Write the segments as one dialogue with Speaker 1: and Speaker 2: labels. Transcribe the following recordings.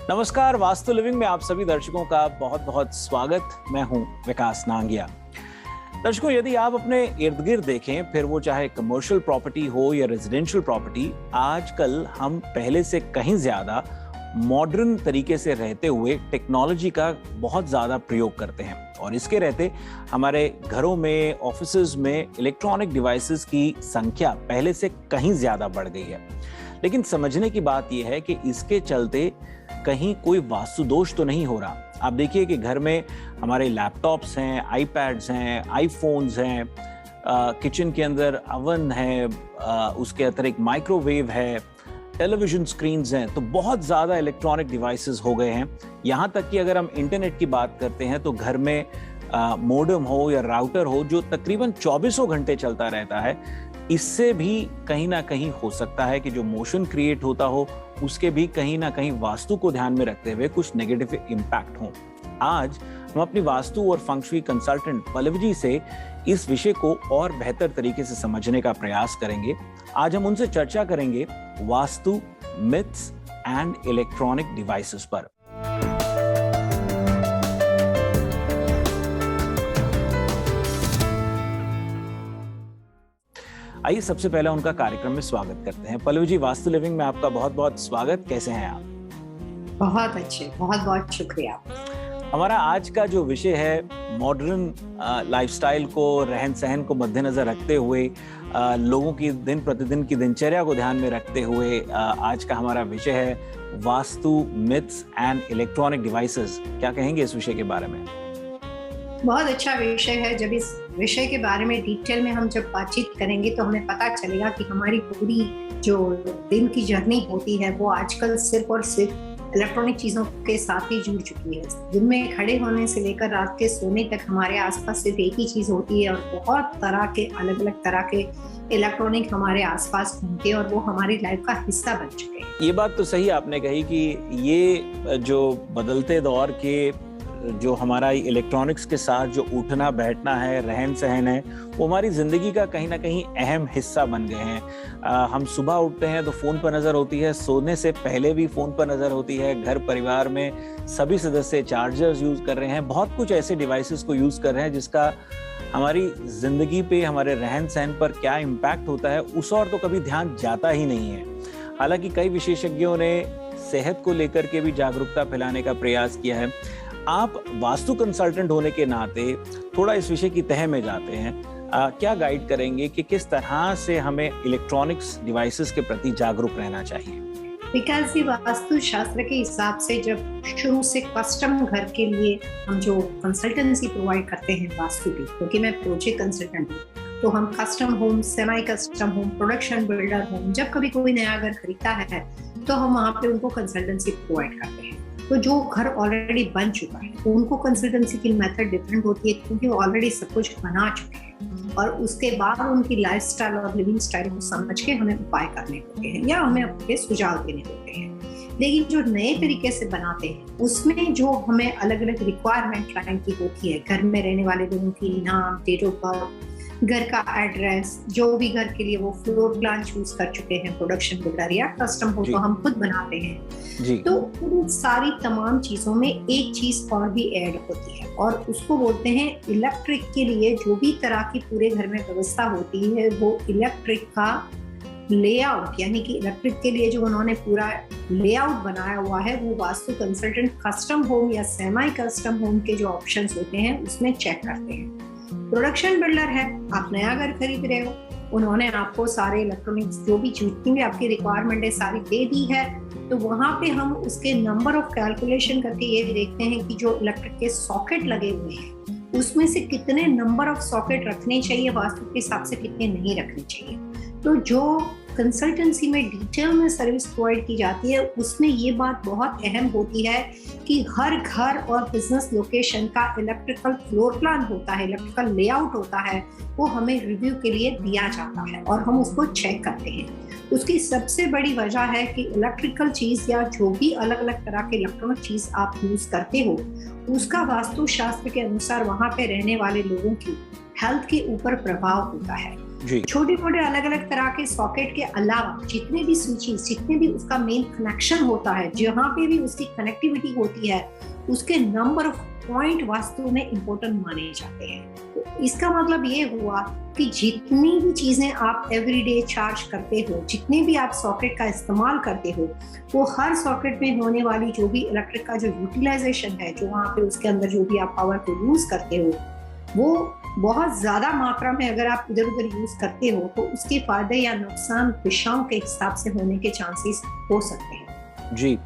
Speaker 1: नमस्कार, वास्तु लिविंग में आप सभी दर्शकों का बहुत बहुत स्वागत। मैं हूं विकास नांगिया। दर्शकों, यदि आप अपने इर्द गिर्द देखें, फिर वो चाहे कमर्शियल प्रॉपर्टी हो या रेजिडेंशियल प्रॉपर्टी, आजकल हम पहले से कहीं ज्यादा मॉडर्न तरीके से रहते हुए टेक्नोलॉजी का बहुत ज्यादा प्रयोग करते हैं और इसके रहते हमारे घरों में, ऑफिसेज में इलेक्ट्रॉनिक डिवाइसेस की संख्या पहले से कहीं ज्यादा बढ़ गई है। लेकिन समझने की बात यह है कि इसके चलते कहीं कोई वास्तु दोष तो नहीं हो रहा। आप देखिए कि घर में हमारे लैपटॉप्स हैं, आईपैड्स हैं, आईफोन्स हैं, किचन के अंदर अवन है, उसके अतिरिक्त माइक्रोवेव है, टेलीविजन स्क्रीन्स हैं, तो बहुत ज़्यादा इलेक्ट्रॉनिक डिवाइसेस हो गए हैं। यहाँ तक कि अगर हम इंटरनेट की बात करते हैं तो घर में मोडेम हो या राउटर हो जो तकरीबन 24 घंटे चलता रहता है, इससे भी कहीं ना कहीं हो सकता है कि जो मोशन क्रिएट होता हो उसके भी कहीं ना कहीं वास्तु को ध्यान में रखते हुए कुछ नेगेटिव इम्पैक्ट हो। आज हम अपनी वास्तु और फंक्शुई कंसल्टेंट पल्लवी जी से इस विषय को और बेहतर तरीके से समझने का प्रयास करेंगे। आज हम उनसे चर्चा करेंगे vastu myths and electronic devices पर। आइए सबसे पहले उनका कार्यक्रम में स्वागत करते हैं। पल्लवी जी, वास्तु लिविंग में आपका बहुत बहुत स्वागत। कैसे हैं आप?
Speaker 2: बहुत अच्छे, बहुत बहुत शुक्रिया।
Speaker 1: हमारा आज का जो विषय है मॉडर्न लाइफस्टाइल को, रहन सहन को मद्देनजर रखते हुए, लोगों की दिन प्रतिदिन की दिनचर्या को ध्यान में रखते हुए आज का हमारा विषय है vastu myths and electronic devices. क्या कहेंगे इस विषय के बारे में?
Speaker 2: बहुत अच्छा विषय है। जब इस विषय के बारे में डिटेल में हम जब बातचीत करेंगे तो हमें पता चलेगा कि हमारी पूरी जो दिन की जर्नी होती है वो आजकल सिर्फ और सिर्फ इलेक्ट्रॉनिक चीज़ों के साथ ही जुड़ चुकी है। दिन में खड़े होने से लेकर रात के सोने तक हमारे आसपास सिर्फ एक ही चीज़ होती है और बहुत तरह के अलग अलग तरह के इलेक्ट्रॉनिक हमारे आसपास घूमते हैं और वो हमारी लाइफ का हिस्सा बन चुके हैं।
Speaker 1: ये बात तो सही आपने कही कि ये जो बदलते दौर के जो हमारा इलेक्ट्रॉनिक्स के साथ जो उठना बैठना है, रहन सहन है, वो हमारी जिंदगी का कहीं ना कहीं अहम हिस्सा बन गए हैं। हम सुबह उठते हैं तो फोन पर नजर होती है, सोने से पहले भी फोन पर नजर होती है। घर परिवार में सभी सदस्य चार्जर्स यूज कर रहे हैं, बहुत कुछ ऐसे डिवाइसेस को यूज कर रहे हैं जिसका हमारी जिंदगी पे, हमारे रहन सहन पर क्या इम्पैक्ट होता है उस और तो कभी ध्यान जाता ही नहीं है। हालांकि कई विशेषज्ञों ने सेहत को लेकर के भी जागरूकता फैलाने का प्रयास किया है। आप वास्तु कंसल्टेंट होने के नाते थोड़ा इस विषय की तह में जाते हैं। क्या गाइड करेंगे कि किस तरह से हमें इलेक्ट्रॉनिक्स डिवाइसेस के प्रति जागरूक रहना चाहिए?
Speaker 2: विकास जी, वास्तु शास्त्र के हिसाब से जब शुरू से कस्टम घर के लिए हम जो कंसल्टेंसी प्रोवाइड करते हैं वास्तु की, क्योंकि मैं प्रोजेक्ट कंसल्टेंट हूँ, तो हम custom home, semi custom home, production builder home, जब कभी कोई नया घर खरीदता है तो हम वहाँ पे उनको कंसल्टेंसी प्रोवाइड करते हैं। तो जो घर ऑलरेडी बन चुका है तो उनको कंसल्टेंसी की मेथड डिफरेंट होती है, क्योंकि वो ऑलरेडी सब कुछ बना चुके हैं और उसके बाद उनकी लाइफस्टाइल और लिविंग स्टाइल को समझ के हमें उपाय करने होते हैं या हमें अपने सुझाव देने होते हैं। लेकिन जो नए तरीके से बनाते हैं उसमें जो हमें अलग अलग रिक्वायरमेंट क्लाइंट की होती है, घर में रहने वाले लोगों की नाम, डेट ऑफ बर्थ, घर का एड्रेस, जो भी घर के लिए वो फ्लोर प्लान चूज कर चुके हैं, प्रोडक्शन बिल्डर या कस्टम हो तो हम खुद बनाते हैं जी। तो उन सारी तमाम चीजों में एक चीज और भी ऐड होती है और उसको बोलते हैं इलेक्ट्रिक के लिए जो भी तरह की पूरे घर में व्यवस्था होती है वो इलेक्ट्रिक का लेआउट, यानी कि इलेक्ट्रिक के लिए जो उन्होंने पूरा लेआउट बनाया हुआ है वो वास्तु कंसल्टेंट कस्टम होम या सेमी कस्टम होम के जो ऑप्शंस होते हैं उसमें चेक करते हैं। प्रोडक्शन बिल्डर है, आप नया घर खरीद रहे हो, उन्होंने आपको सारे इलेक्ट्रॉनिक्स जो भी जितनी भी आपकी रिक्वायरमेंट है सारी दे दी है, तो वहाँ पे हम उसके नंबर ऑफ कैलकुलेशन करके ये भी देखते हैं कि जो इलेक्ट्रिक के सॉकेट लगे हुए हैं उसमें से कितने नंबर ऑफ सॉकेट रखने चाहिए वास्तु के हिसाब से, कितने नहीं रखने चाहिए। तो जो कंसल्टेंसी में डिटेल में सर्विस प्रोवाइड की जाती है उसमें ये बात बहुत अहम होती है कि हर घर और बिजनेस लोकेशन का इलेक्ट्रिकल फ्लोर प्लान होता है, इलेक्ट्रिकल लेआउट होता है, वो हमें रिव्यू के लिए दिया जाता है और हम उसको चेक करते हैं। उसकी सबसे बड़ी वजह है कि इलेक्ट्रिकल चीज या जो भी अलग अलग तरह के इलेक्ट्रॉनिक चीज आप यूज करते हो उसका वास्तु शास्त्र के अनुसार वहां पे रहने वाले लोगों की हेल्थ के ऊपर प्रभाव होता है।
Speaker 1: जी।
Speaker 2: छोटे छोटे अलग अलग तरह के सॉकेट के अलावा जितने भी स्विचेस, जितने भी उसका मेन कनेक्शन होता है, जहाँ पे भी उसकी कनेक्टिविटी होती है, उसके नंबर ऑफ पॉइंट वास्तु में इम्पोर्टेंट माने जाते हैं। तो इसका मतलब ये हुआ कि जितनी भी चीजें आप एवरीडे चार्ज करते हो, जितने भी आप सॉकेट का इस्तेमाल करते हो, वो हर सॉकेट में होने वाली जो भी इलेक्ट्रिक का जो यूटिलाइजेशन है, जो वहाँ पे उसके अंदर जो भी आप पावर को यूज करते हो, वो बहुत ज्यादा मात्रा में अगर आप इधर उधर यूज करते हो तो उसके फायदे या नुकसान दिशाओं के हिसाब से होने के चांसेस हो सकते हैं।
Speaker 1: जी,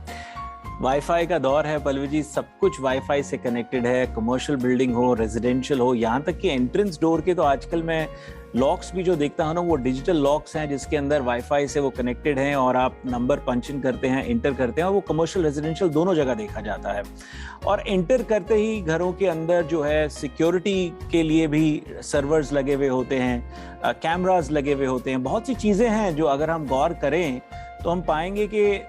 Speaker 1: वाईफाई का दौर है पल्लवी जी, सब कुछ वाईफाई से कनेक्टेड है, कमर्शियल बिल्डिंग हो, रेजिडेंशियल हो, यहाँ तक कि एंट्रेंस डोर के तो आजकल मैं लॉक्स भी जो देखता हूँ ना, वो डिजिटल लॉक्स हैं जिसके अंदर वाईफाई से वो कनेक्टेड हैं और आप नंबर पंच इन करते हैं, इंटर करते हैं, और वो कमर्शियल रेजिडेंशियल दोनों जगह देखा जाता है। और इंटर करते ही घरों के अंदर जो है सिक्योरिटी के लिए भी सर्वर्स लगे हुए होते हैं, कैमरास लगे हुए होते हैं, बहुत सी चीज़ें हैं जो अगर हम गौर करें तो हम पाएंगे कि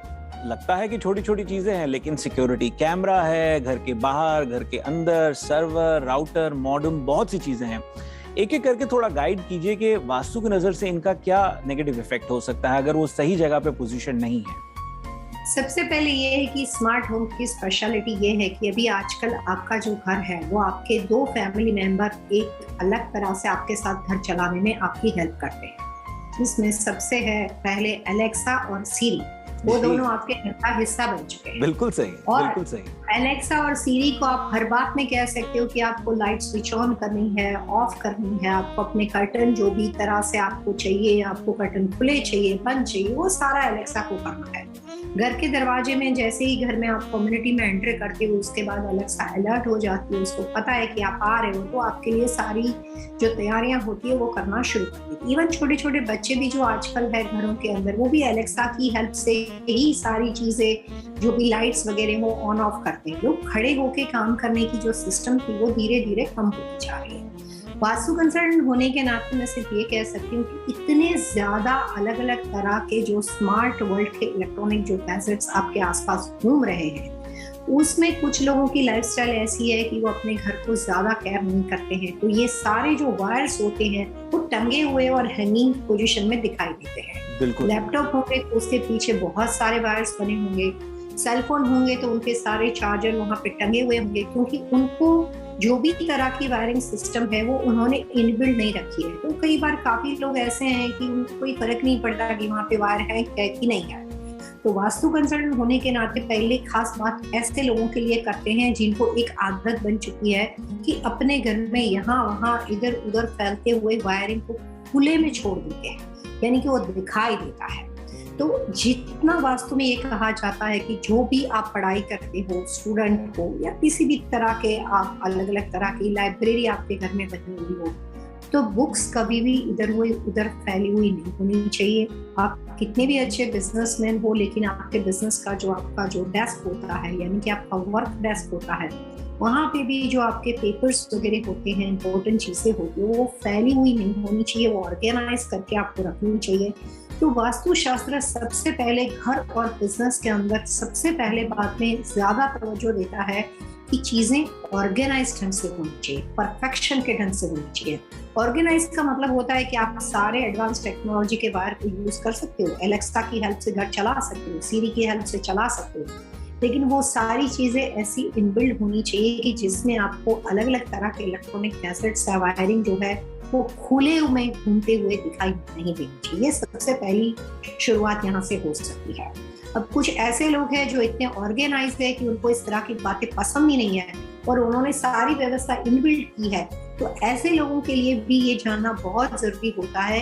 Speaker 1: लगता है कि छोटी छोटी चीजें हैं, लेकिन सिक्योरिटी कैमरा है, घर के बाहर, घर के अंदर, सर्वर, राउटर, मॉडेम, बहुत सी चीजें हैं। एक एक करके थोड़ा गाइड कीजिए कि वास्तु की नजर से इनका क्या नेगेटिव इफेक्ट हो सकता है अगर वो सही जगह पे पोजीशन नहीं है।
Speaker 2: सबसे पहले ये है कि स्मार्ट होम की स्पेशलिटी ये है कि अभी आजकल आपका जो घर है वो आपके 2 फैमिली मेंबर एक अलग तरह से आपके साथ घर चलाने में आपकी हेल्प करते हैं, जिसमें सबसे है पहले एलेक्सा और सीरी, वो दोनों आपके घर का हिस्सा बन चुके हैं।
Speaker 1: बिल्कुल सही, बिल्कुल सही।
Speaker 2: एलेक्सा और सीरी को आप हर बात में कह सकते हो कि आपको लाइट स्विच ऑन करनी है, ऑफ करनी है, आपको अपने कर्टन जो भी तरह से आपको चाहिए, आपको कर्टन खुले चाहिए, बंद चाहिए, वो सारा एलेक्सा को करना है। घर के दरवाजे में जैसे ही घर में आप कम्युनिटी में एंटर करते हो, उसके बाद एलेक्सा अलर्ट हो जाती है, उसको पता है कि आप आ रहे हो, तो आपके लिए सारी जो तैयारियां होती है वो करना शुरू कर देती है। इवन छोटे छोटे बच्चे भी जो आजकल है घरों के अंदर, वो भी एलेक्सा की हेल्प से ही सारी चीजें जो भी लाइट्स वगैरह हो ऑन ऑफ करते हैं। लोग खड़े होके काम करने की जो सिस्टम थी वो धीरे धीरे कम होती जा रही है। वास्तु कंसल्टेंट होने के नाते मैं सिर्फ ये कह सकती हूँ कि इतने ज्यादा अलग अलग तरह के जो स्मार्ट वर्ल्ड के इलेक्ट्रॉनिक जो गैजेट्स आपके आसपास घूम रहे हैं, उसमें कुछ लोगों की लाइफस्टाइल ऐसी है कि वो अपने घर को ज्यादा केयर नहीं करते हैं, तो ये सारे जो वायर्स होते हैं वो टंगे हुए और हैंगिंग पोजीशन में दिखाई देते हैं।
Speaker 1: बिल्कुल।
Speaker 2: लैपटॉप होंगे तो उसके पीछे बहुत सारे वायर्स बने होंगे, सेलफोन होंगे तो उनके सारे चार्जर वहां पे टंगे हुए होंगे, क्योंकि उनको जो भी तरह की वायरिंग सिस्टम है वो उन्होंने इनबिल्ड नहीं रखी है। तो कई बार काफी लोग ऐसे हैं कि उनको कोई फर्क नहीं पड़ता कि वहाँ पे वायर है कि नहीं है। तो वास्तु कंसल्टेंट होने के नाते पहले खास बात ऐसे लोगों के लिए करते हैं जिनको एक आदत बन चुकी है कि अपने घर में यहाँ वहाँ इधर उधर फैलते हुए वायरिंग को खुले में छोड़ देते हैं, यानी कि वो दिखाई देता है। तो जितना वास्तु में ये कहा जाता है कि जो भी आप पढ़ाई करते हो, स्टूडेंट हो या किसी भी तरह के आप अलग अलग तरह की लाइब्रेरी आपके घर में बनी हुई हो, तो बुक्स कभी भी इधर उधर फैली हुई नहीं होनी चाहिए। आप कितने भी अच्छे बिजनेसमैन हो, लेकिन आपके बिजनेस का जो आपका जो डेस्क होता है, यानी कि आपका वर्क डेस्क होता है, वहाँ पे भी जो आपके पेपर्स वगैरह होते हैं, इंपॉर्टेंट चीजें होती है, वो फैली हुई नहीं होनी चाहिए, वो ऑर्गेनाइज करके आपको रखनी चाहिए। तो वास्तु शास्त्र सबसे पहले घर और बिजनेस के अंदर सबसे पहले बात में ज्यादा तवज्जो देता है कि चीजें ऑर्गेनाइज ढंग से होनी चाहिए, परफेक्शन के ढंग से होनी चाहिए। ऑर्गेनाइज का मतलब होता है कि आप सारे एडवांस टेक्नोलॉजी के वायर को यूज कर सकते हो, एलेक्सा की हेल्प से घर चला सकते हो, सीरी की हेल्प से चला सकते हो, लेकिन वो सारी चीजें ऐसी इनबिल्ड होनी चाहिए कि जिसमें आपको अलग अलग तरह के इलेक्ट्रॉनिक गैजेट्स या वायरिंग जो है वो खुले में घूमते हुए दिखाई नहीं देनी चाहिए। सबसे पहली शुरुआत यहाँ से हो सकती है। अब कुछ ऐसे लोग हैं जो इतने ऑर्गेनाइज्ड है कि उनको इस तरह की बातें पसंद ही नहीं है और उन्होंने सारी व्यवस्था इनबिल्ट की है, तो ऐसे लोगों के लिए भी ये जानना बहुत जरूरी होता है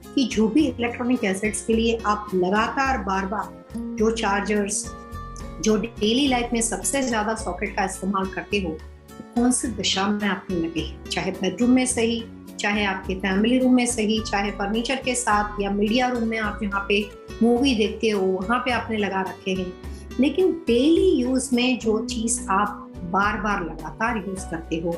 Speaker 2: कि जो भी इलेक्ट्रॉनिक गैजेट्स के लिए आप लगातार बार बार जो चार्जर्स जो डेली लाइफ में सबसे ज्यादा सॉकेट का इस्तेमाल करते हो, कौन सी दिशा में आपने लगे, चाहे बेडरूम में सही, चाहे आपके फैमिली रूम में सही, चाहे फर्नीचर के साथ या मीडिया रूम में आप जहाँ पे मूवी देखते हो वहाँ पे आपने लगा रखे हैं। लेकिन डेली यूज में जो चीज आप बार बार लगातार यूज करते हो,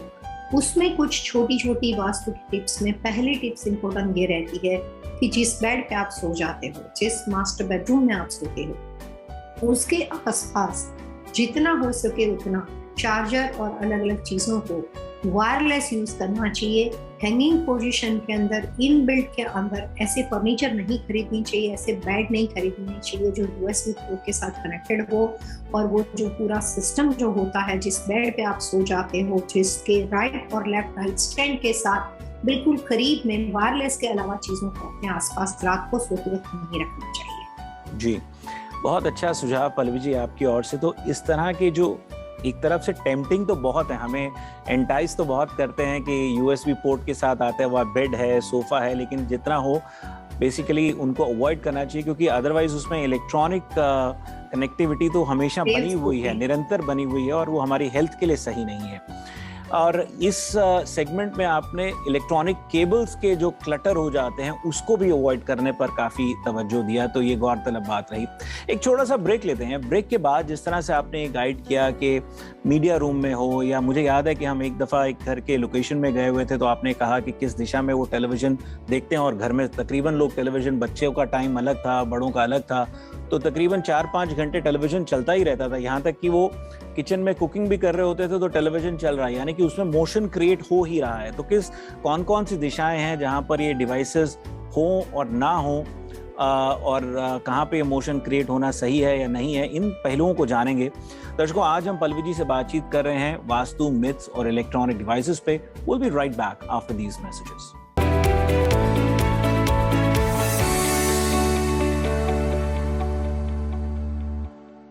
Speaker 2: उसमें कुछ छोटी छोटी वास्तु की टिप्स में पहली टिप्स इंपॉर्टेंट ये रहती है कि जिस बेड पे आप सो जाते हो, जिस मास्टर बेडरूम में आप सोते हो, उसके आसपास जितना हो सके उतना चार्जर और अलग अलग चीजों को वायरलेस यूज करना चाहिए। हैंगिंग पोजीशन के अंदर, इन बिल्ट के अंदर ऐसे फर्नीचर नहीं खरीदनी चाहिए, ऐसे बेड नहीं खरीदनी चाहिए जो यूएसबी पोर्ट के साथ कनेक्टेड हो, और वो जो पूरा सिस्टम जो होता है, जिस बेड पे आप सो जाते हो, जिसके राइट और लेफ्ट नाइट स्टैंड के साथ बिल्कुल करीब में, वायरलेस के अलावा चीजों को अपने आसपास रात को सोते वक्त नहीं रखना चाहिए।
Speaker 1: जी, बहुत अच्छा सुझाव पल्लवी जी आपकी ओर से। तो इस तरह के जो एक तरफ से टेम्पटिंग तो बहुत है, हमें एंटाइज तो बहुत करते हैं कि यूएसबी पोर्ट के साथ आता है, वह बेड है, सोफा है, लेकिन जितना हो बेसिकली उनको अवॉइड करना चाहिए, क्योंकि अदरवाइज उसमें इलेक्ट्रॉनिक कनेक्टिविटी तो हमेशा बनी हुई है, निरंतर बनी हुई है, और वो हमारी हेल्थ के लिए सही नहीं है। और इस सेगमेंट में आपने इलेक्ट्रॉनिक केबल्स के जो क्लटर हो जाते हैं उसको भी अवॉइड करने पर काफ़ी तवज्जो दिया, तो ये गौरतलब बात रही। एक छोटा सा ब्रेक लेते हैं। ब्रेक के बाद जिस तरह से आपने गाइड किया कि मीडिया रूम में हो, या मुझे याद है कि हम एक दफ़ा एक घर के लोकेशन में गए हुए थे, तो आपने कहा कि किस दिशा में वो टेलीविज़न देखते हैं, और घर में तकरीबन लोग टेलीविज़न, बच्चों का टाइम अलग था, बड़ों का अलग था, तो तकरीबन 4-5 घंटे टेलीविज़न चलता ही रहता था। यहाँ तक कि वो किचन में कुकिंग भी कर रहे होते थे तो टेलीविज़न चल रहा है, यानी कि उसमें मोशन क्रिएट हो ही रहा है। तो कौन-कौन सी दिशाएं हैं जहां पर ये डिवाइसेस हो और ना हो, और कहां पे ये मोशन क्रिएट होना सही है या नहीं है, इन पहलुओं को जानेंगे। दर्शकों, आज हम पल्लवी जी से बातचीत कर रहे हैं वास्तु मिथ्स और इलेक्ट्रॉनिक डिवाइसेस पे। Will be right back after these messages.